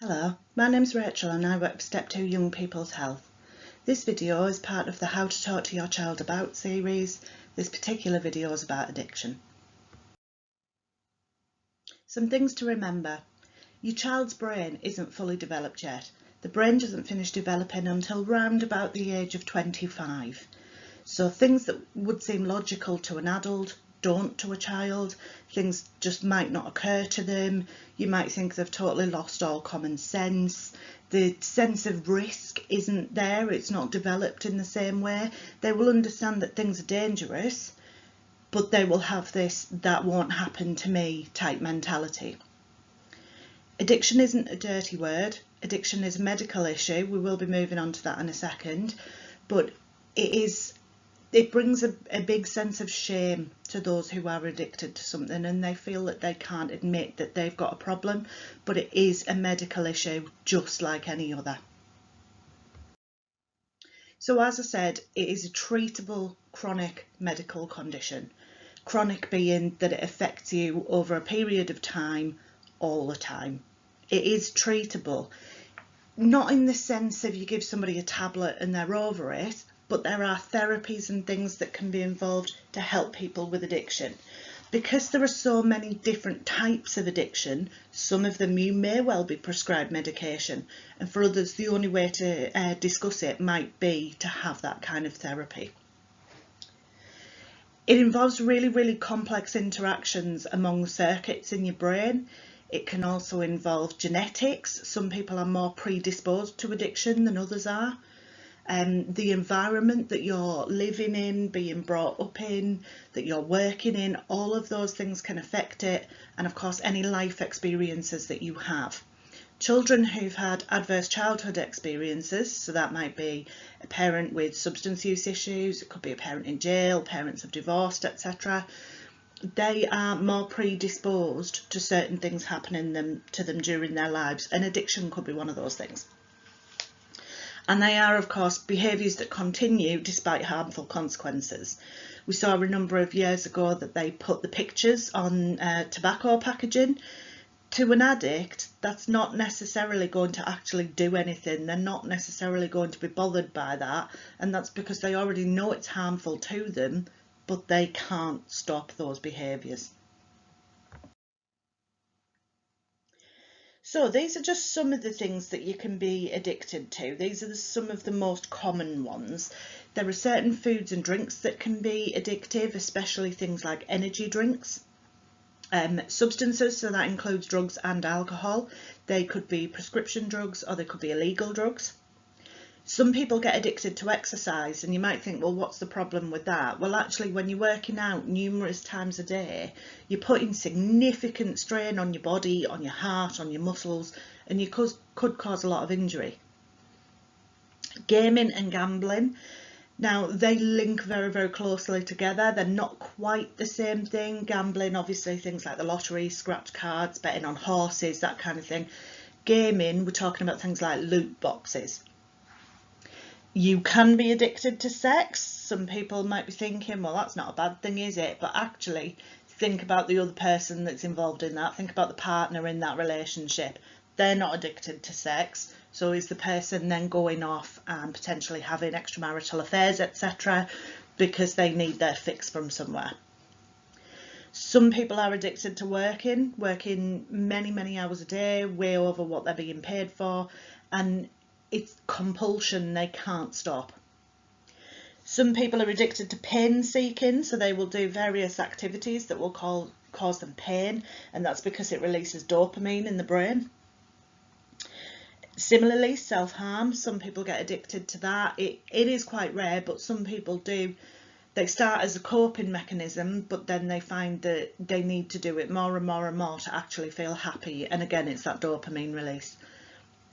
Hello, my name's Rachel and I work for Step 2 Young People's Health. This video is part of the How to Talk to Your Child About series. This particular video is about addiction. Some things to remember. Your child's brain isn't fully developed yet. The brain doesn't finish developing until round about the age of 25. So things that would seem logical to an adult don't to a child. Things just might not occur to them. You might think they've totally lost all common sense. The sense of risk isn't there. It's not developed in the same way. They will understand that things are dangerous, but they will have this "that won't happen to me" type mentality. Addiction isn't a dirty word. Addiction is a medical issue. We will be moving on to that in a second, but it brings a big sense of shame to those who are addicted to something, and they feel that they can't admit that they've got a problem, but it is a medical issue just like any other. So as I said, it is a treatable chronic medical condition. Chronic being that it affects you over a period of time, all the time. It is treatable, not in the sense of you give somebody a tablet and they're over it, but there are therapies and things that can be involved to help people with addiction. Because there are so many different types of addiction, some of them you may well be prescribed medication, and for others the only way to discuss it might be to have that kind of therapy. It involves really, really complex interactions among circuits in your brain. It can also involve genetics. Some people are more predisposed to addiction than others are. The environment that you're living in, being brought up in, that you're working in, all of those things can affect it, and of course any life experiences that you have. Children who've had adverse childhood experiences, so that might be a parent with substance use issues, it could be a parent in jail, parents have divorced, etc. They are more predisposed to certain things happening to them during their lives, and addiction could be one of those things. And they are, of course, behaviours that continue despite harmful consequences. We saw a number of years ago that they put the pictures on tobacco packaging. To an addict, that's not necessarily going to actually do anything. They're not necessarily going to be bothered by that, and that's because they already know it's harmful to them, but they can't stop those behaviours. So these are just some of the things that you can be addicted to. These are some of the most common ones. There are certain foods and drinks that can be addictive, especially things like energy drinks. Substances, so that includes drugs and alcohol. They could be prescription drugs or they could be illegal drugs. Some people get addicted to exercise, and you might think, well, what's the problem with that? Well, actually, when you're working out numerous times a day, you're putting significant strain on your body, on your heart, on your muscles, and you could cause a lot of injury. Gaming and gambling. Now, they link very, very closely together. They're not quite the same thing. Gambling, obviously, things like the lottery, scratch cards, betting on horses, that kind of thing. Gaming, we're talking about things like loot boxes. You can be addicted to sex. Some people might be thinking, well, that's not a bad thing, is it? But actually, think about the other person that's involved in that. Think about the partner in that relationship. They're not addicted to sex. So is the person then going off and potentially having extramarital affairs, etc., because they need their fix from somewhere? Some people are addicted to working many, many hours a day, way over what they're being paid for, and it's compulsion, they can't stop. Some people are addicted to pain seeking, so they will do various activities that will cause them pain, and that's because it releases dopamine in the brain. Similarly, self-harm, some people get addicted to that. It is quite rare, but some people do. They start as a coping mechanism, but then they find that they need to do it more and more and more to actually feel happy, and again, it's that dopamine release.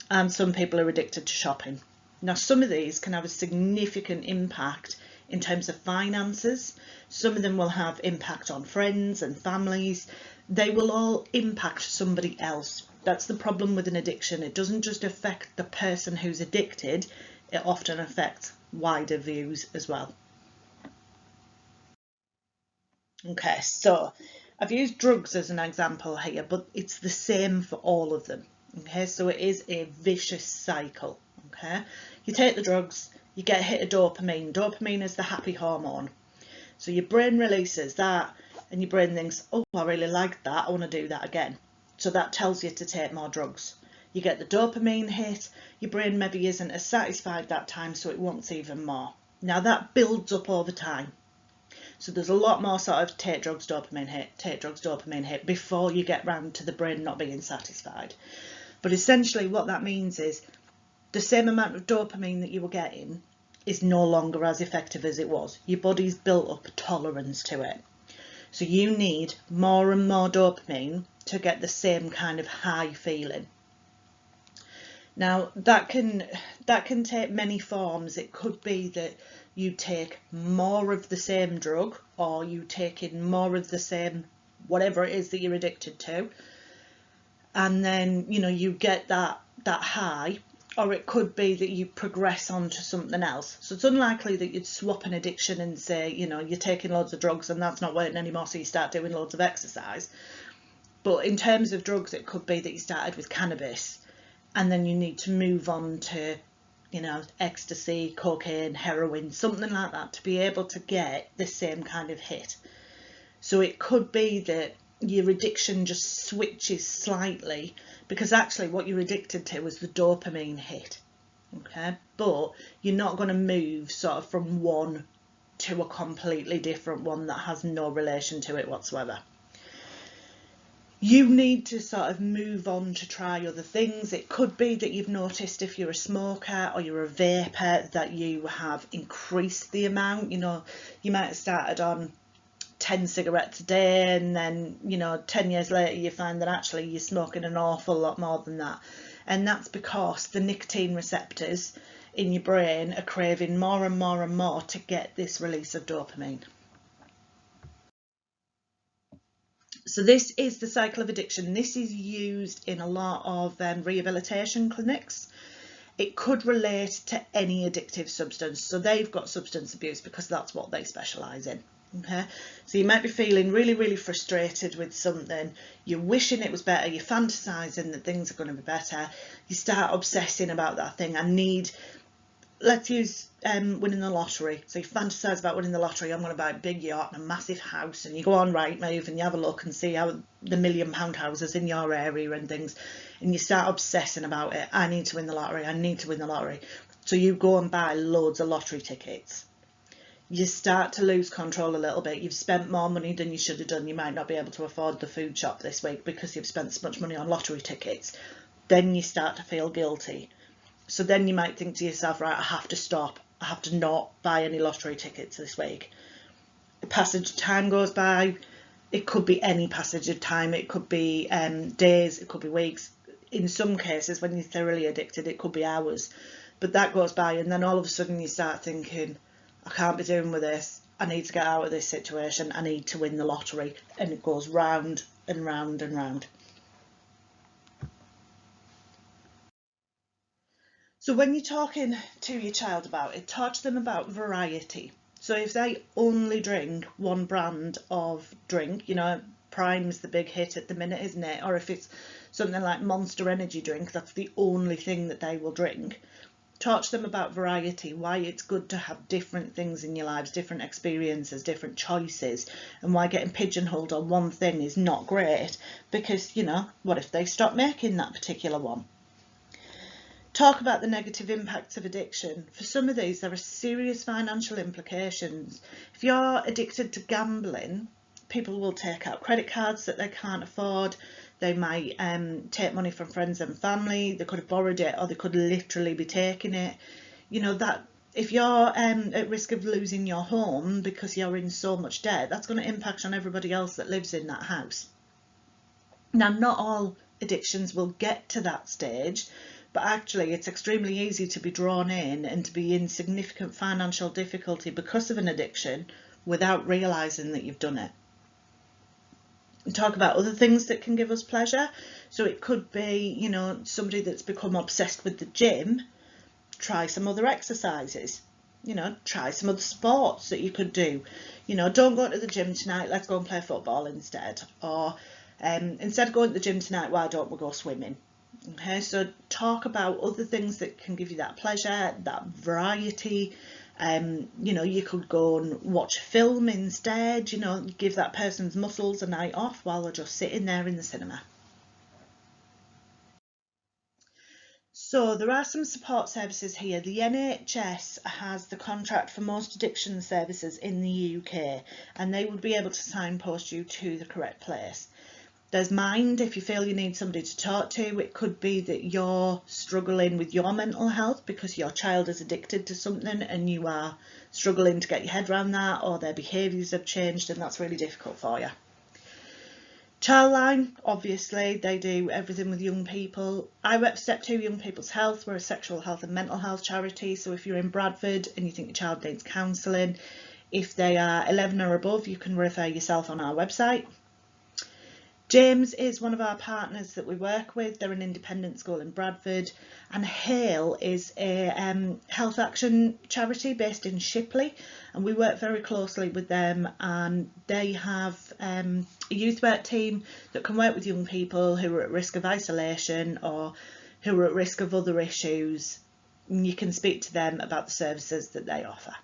And some people are addicted to shopping. Now, some of these can have a significant impact in terms of finances. Some of them will have impact on friends and families. They will all impact somebody else. That's the problem with an addiction. It doesn't just affect the person who's addicted, it often affects wider views as well. Okay, so I've used drugs as an example here, but it's the same for all of them. Okay, so it is a vicious cycle. Okay, you take the drugs, you get a hit of dopamine. Dopamine is the happy hormone. So your brain releases that, and your brain thinks, oh, I really like that, I want to do that again. So that tells you to take more drugs. You get the dopamine hit, your brain maybe isn't as satisfied that time, so it wants even more. Now that builds up over time. So there's a lot more sort of take drugs, dopamine hit before you get round to the brain not being satisfied. But essentially what that means is the same amount of dopamine that you were getting is no longer as effective as it was. Your body's built up a tolerance to it. So you need more and more dopamine to get the same kind of high feeling. Now that can take many forms. It could be that you take more of the same drug, or you take in more of the same whatever it is that you're addicted to, and then you get that high. Or it could be that you progress on to something else. So it's unlikely that you'd swap an addiction and say, you're taking loads of drugs and that's not working anymore, so you start doing loads of exercise. But in terms of drugs, it could be that you started with cannabis and then you need to move on to, ecstasy, cocaine, heroin, something like that, to be able to get the same kind of hit. So it could be that your addiction just switches slightly, because actually what you're addicted to is the dopamine hit. Okay, but you're not going to move sort of from one to a completely different one that has no relation to it whatsoever. You need to sort of move on to try other things. It could be that you've noticed, if you're a smoker or you're a vapor, that you have increased the amount. You might have started on 10 cigarettes a day, and then 10 years later you find that actually you're smoking an awful lot more than that, and that's because the nicotine receptors in your brain are craving more and more and more to get this release of dopamine. So this is the cycle of addiction. This is used in a lot of rehabilitation clinics. It could relate to any addictive substance, so they've got substance abuse because that's what they specialise in. Okay, so you might be feeling really, really frustrated with something. You're wishing it was better. You're fantasizing that things are going to be better. You start obsessing about that thing. Let's use winning the lottery. So you fantasize about winning the lottery. I'm going to buy a big yacht and a massive house, and you go on Rightmove and you have a look and see how the £1 million houses in your area and things, and you start obsessing about it. I need to win the lottery. I need to win the lottery. So you go and buy loads of lottery tickets. You start to lose control a little bit. You've spent more money than you should have done. You might not be able to afford the food shop this week because you've spent so much money on lottery tickets. Then you start to feel guilty. So then you might think to yourself, right, I have to stop. I have to not buy any lottery tickets this week. The passage of time goes by. It could be any passage of time. It could be days. It could be weeks. In some cases, when you're thoroughly addicted, it could be hours. But that goes by, and then all of a sudden you start thinking, I can't be doing with this. I need to get out of this situation. I need to win the lottery. And it goes round and round and round. So when you're talking to your child about it, talk to them about variety. So if they only drink one brand of drink, Prime's the big hit at the minute, isn't it? Or if it's something like Monster Energy drink, that's the only thing that they will drink. Talk to them about variety, why it's good to have different things in your lives, different experiences, different choices, and why getting pigeonholed on one thing is not great, because, what if they stop making that particular one? Talk about the negative impacts of addiction. For some of these, there are serious financial implications. If you're addicted to gambling, people will take out credit cards that they can't afford. They might take money from friends and family. They could have borrowed it, or they could literally be taking it. That if you're at risk of losing your home because you're in so much debt, that's going to impact on everybody else that lives in that house. Now, not all addictions will get to that stage, but actually it's extremely easy to be drawn in and to be in significant financial difficulty because of an addiction without realising that you've done it. Talk about other things that can give us pleasure. So it could be, somebody that's become obsessed with the gym. Try some other exercises. Try some other sports that you could do. Don't go to the gym tonight, let's go and play football instead. Or instead of going to the gym tonight, why don't we go swimming? Okay, so talk about other things that can give you that pleasure, that variety. You know, you could go and watch a film instead, you know, give that person's muscles a night off while they're just sitting there in the cinema. So there are some support services here. The NHS has the contract for most addiction services in the UK, and they would be able to signpost you to the correct place. There's Mind, if you feel you need somebody to talk to. It could be that you're struggling with your mental health because your child is addicted to something and you are struggling to get your head around that, or their behaviours have changed and that's really difficult for you. Childline, obviously, they do everything with young people. I work for Step 2 Young People's Health. We're a sexual health and mental health charity. So if you're in Bradford and you think your child needs counselling, if they are 11 or above, you can refer yourself on our website. James is one of our partners that we work with. They're an independent school in Bradford, and Hale is a health action charity based in Shipley, and we work very closely with them, and they have a youth work team that can work with young people who are at risk of isolation or who are at risk of other issues. You can speak to them about the services that they offer.